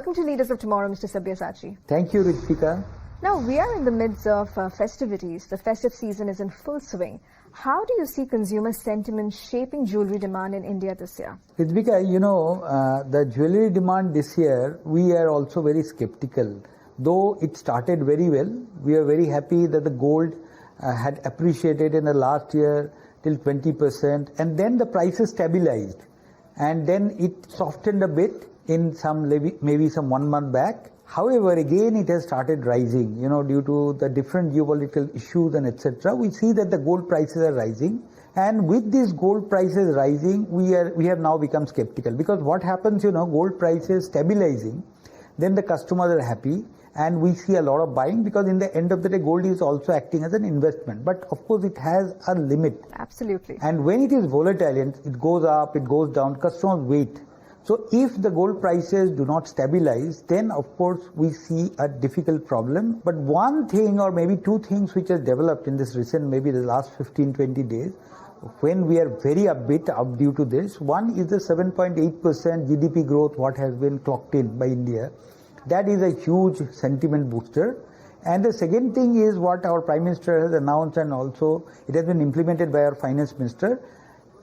Welcome to Leaders of Tomorrow, Mr. Sabyasachi. Thank you, Ritika. Now, we are in the midst of festivities. The festive season is in full swing. How do you see consumer sentiment shaping jewelry demand in India this year? Ritika, the jewelry demand this year, we are also very skeptical. Though it started very well, we are very happy that the gold had appreciated in the last year till 20%, and then the prices stabilized. And then it softened a bit in maybe some 1 month back. However, again it has started rising, due to the different geopolitical issues and etc. We see that the gold prices are rising, and with these gold prices rising, we have now become skeptical, because what happens, gold prices stabilizing, then the customers are happy, and we see a lot of buying, because in the end of the day, gold is also acting as an investment. But of course, it has a limit. Absolutely. And when it is volatile and it goes up, it goes down, customers wait. So if the gold prices do not stabilize, then of course we see a difficult problem. But one thing or maybe two things which has developed in this recent, maybe the last 15-20 days, when we are very upbeat due to this, one is the 7.8% GDP growth what has been clocked in by India. That is a huge sentiment booster. And the second thing is what our Prime Minister has announced, and also it has been implemented by our Finance Minister,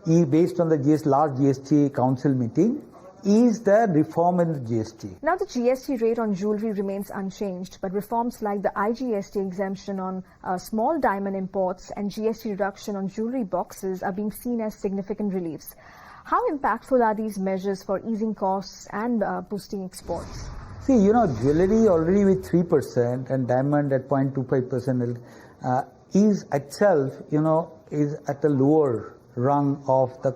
based on the large GST Council meeting, is the reform in the GST. Now the GST rate on jewelry remains unchanged, but reforms like the IGST exemption on small diamond imports and GST reduction on jewelry boxes are being seen as significant reliefs. How impactful are these measures for easing costs and boosting exports? See, jewelry already with 3% and diamond at 0.25% is itself, is at the lower rung of the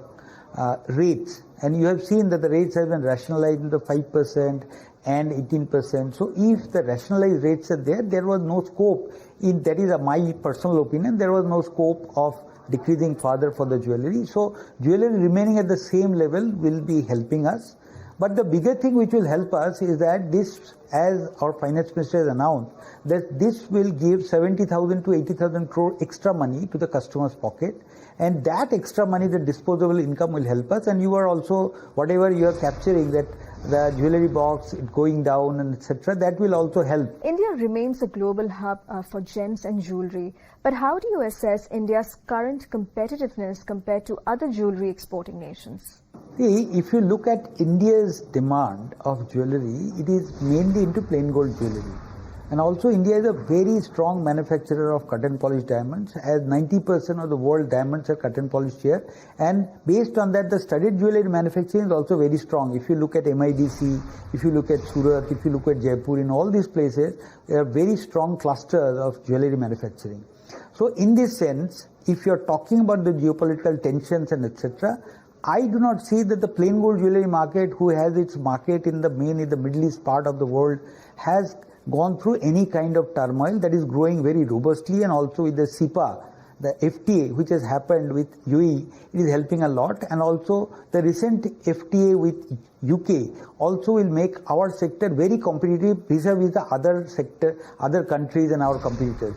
rates. And you have seen that the rates have been rationalized into 5% and 18%. So if the rationalized rates are there was no scope, that is my personal opinion, there was no scope of decreasing further for the jewelry. So jewelry remaining at the same level will be helping us. But the bigger thing which will help us is that this, as our Finance Minister has announced, that this will give 70,000 to 80,000 crore extra money to the customer's pocket. And that extra money, the disposable income, will help us. And you are also, whatever you are capturing, that the jewelry box going down and etc., that will also help. India remains a global hub for gems and jewelry. But how do you assess India's current competitiveness compared to other jewelry exporting nations? See, if you look at India's demand of jewelry, it is mainly into plain gold jewelry. And also India is a very strong manufacturer of cut and polished diamonds, as 90% of the world diamonds are cut and polished here. And based on that, the studded jewelry manufacturing is also very strong. If you look at MIDC, if you look at Surat, if you look at Jaipur, in all these places, there are very strong clusters of jewelry manufacturing. So in this sense, if you're talking about the geopolitical tensions and etc., I do not see that the plain gold jewelry market, who has its market in the Middle East part of the world, has gone through any kind of turmoil. That is growing very robustly, and also with the CEPA, the FTA which has happened with UAE, it is helping a lot. And also the recent FTA with UK also will make our sector very competitive vis-a-vis the other countries and our competitors.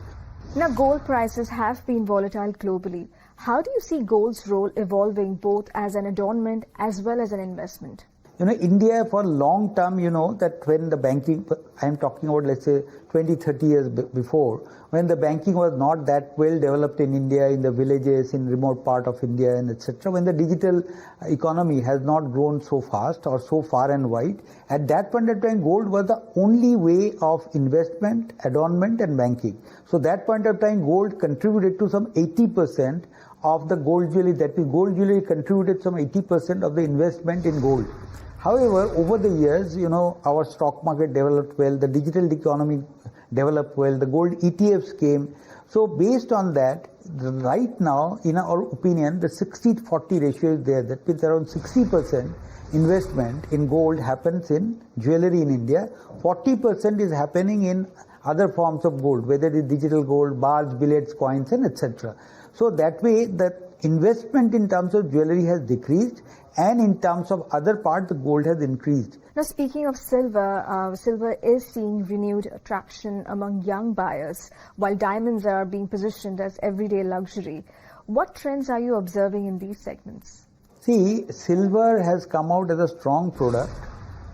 Now, gold prices have been volatile globally. How do you see gold's role evolving both as an adornment as well as an investment? India for long term, that when the banking, I am talking about, let's say 20, 30 years before, when the banking was not that well developed in India, in the villages, in remote part of India and etc., when the digital economy has not grown so fast or so far and wide, at that point of time, gold was the only way of investment, adornment and banking. So that point of time, gold contributed to some 80% of the gold jewelry, that is, gold jewelry contributed some 80% of the investment in gold. However, over the years, our stock market developed well, the digital economy developed well, the gold ETFs came. So based on that, right now, in our opinion, the 60-40 ratio is there. That means around 60% investment in gold happens in jewelry in India. 40% is happening in other forms of gold, whether it is digital gold, bars, billets, coins, and etc. So that way, the investment in terms of jewelry has decreased, and in terms of other part, the gold has increased. Now, speaking of silver, silver is seeing renewed traction among young buyers, while diamonds are being positioned as everyday luxury. What trends are you observing in these segments? See, silver has come out as a strong product,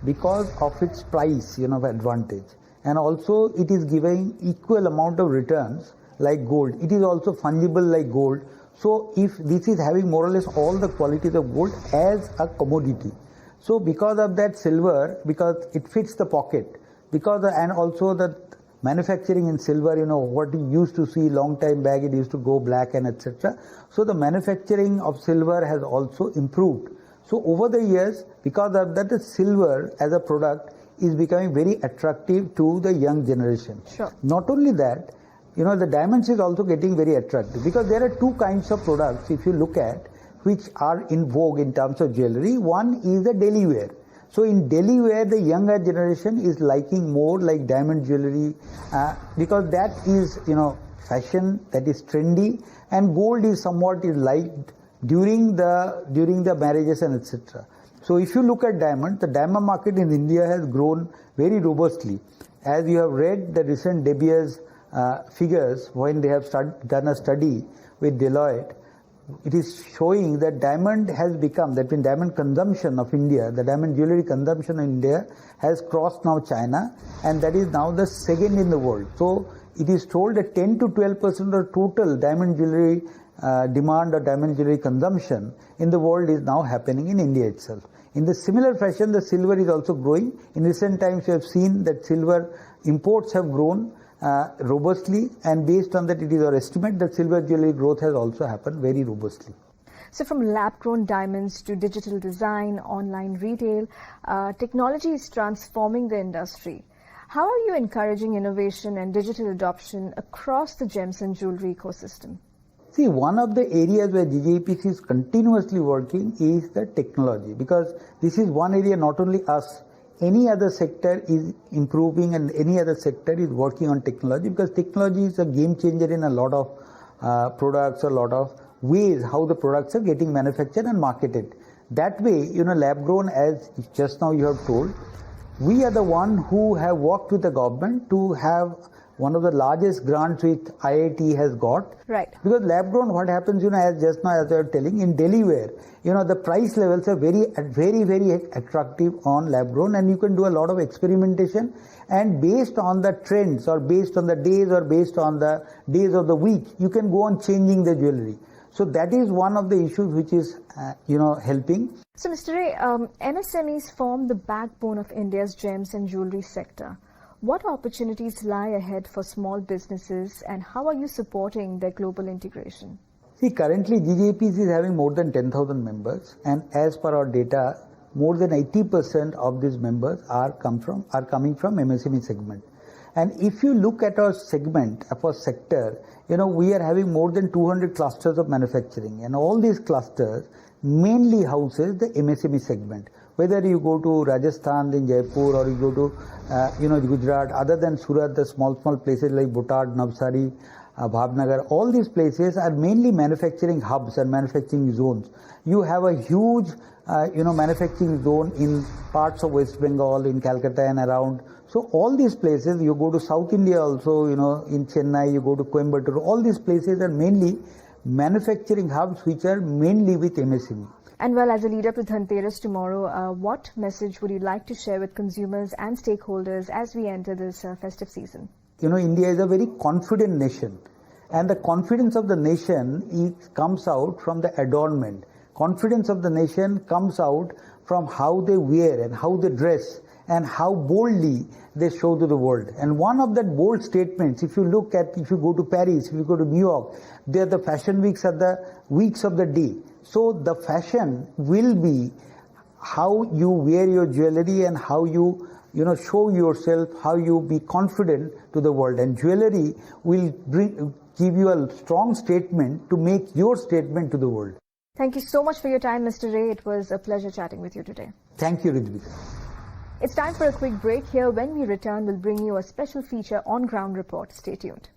because of its price, advantage. And also it is giving equal amount of returns like gold. It is also fungible like gold. So if this is having more or less all the qualities of gold as a commodity. So because of that silver, because it fits the pocket, and also the manufacturing in silver, what you used to see long time back, it used to go black and etc. So the manufacturing of silver has also improved. So over the years, because of that, the silver as a product is becoming very attractive to the young generation. Sure. Not only that, the diamonds is also getting very attractive, because there are two kinds of products, if you look at, which are in vogue in terms of jewelry. One is the daily wear. So in daily wear, the younger generation is liking more like diamond jewelry, because that is, fashion, that is trendy, and gold is somewhat liked during the marriages and etc. So if you look at diamond, the diamond market in India has grown very robustly. As you have read the recent De Beers figures, when they have done a study with Deloitte, it is showing that diamond has become, that means diamond consumption of India, the diamond jewelry consumption in India has crossed now China, and that is now the second in the world. So it is told that 10 to 12% of total diamond jewelry demand or diamond jewelry consumption in the world is now happening in India itself. In the similar fashion, the silver is also growing. In recent times, we have seen that silver imports have grown robustly, and based on that, it is our estimate that silver jewelry growth has also happened very robustly. So from lab-grown diamonds to digital design, online retail, technology is transforming the industry. How are you encouraging innovation and digital adoption across the gems and jewelry ecosystem? See, one of the areas where GJEPC is continuously working is the technology, because this is one area not only us, any other sector is improving and any other sector is working on technology, because technology is a game changer in a lot of products, a lot of ways how the products are getting manufactured and marketed. That way, lab grown, as just now you have told, we are the one who have worked with the government to have one of the largest grants which IIT has got. Right. Because lab grown, what happens, as just now as I was telling, in daily wear, the price levels are very, very attractive on lab grown, and you can do a lot of experimentation, and based on the trends or based on the days or based on the days of the week, you can go on changing the jewelry. So that is one of the issues which is, helping. So Mr. Ray, MSMEs form the backbone of India's gems and jewelry sector. What opportunities lie ahead for small businesses, and how are you supporting their global integration? See, currently GJEPC is having more than 10,000 members, and as per our data, more than 80% of these members are coming from MSME segment. And if you look at our segment, our sector, we are having more than 200 clusters of manufacturing, and all these clusters mainly houses the MSME segment. Whether you go to Rajasthan, in Jaipur, or you go to Gujarat, other than Surat, the small places like Botad, Navsari, Bhavnagar, all these places are mainly manufacturing hubs and manufacturing zones. You have a huge, manufacturing zone in parts of West Bengal, in Calcutta and around. So all these places, you go to South India also, in Chennai, you go to Coimbatore, all these places are mainly manufacturing hubs which are mainly with MSME. And well, as a lead up to Dhanteras tomorrow, what message would you like to share with consumers and stakeholders as we enter this festive season? India is a very confident nation, and the confidence of the nation comes out from the adornment. Confidence of the nation comes out from how they wear and how they dress and how boldly they show to the world. And one of that bold statements, if you go to Paris, if you go to New York, the fashion weeks are the weeks of the day. So the fashion will be how you wear your jewelry and how you show yourself, how you be confident to the world. And jewelry will give you a strong statement to make your statement to the world. Thank you so much for your time, Mr. Ray. It was a pleasure chatting with you today. Thank you, Ridvika. It's time for a quick break here. When we return, we'll bring you a special feature on Ground Report. Stay tuned.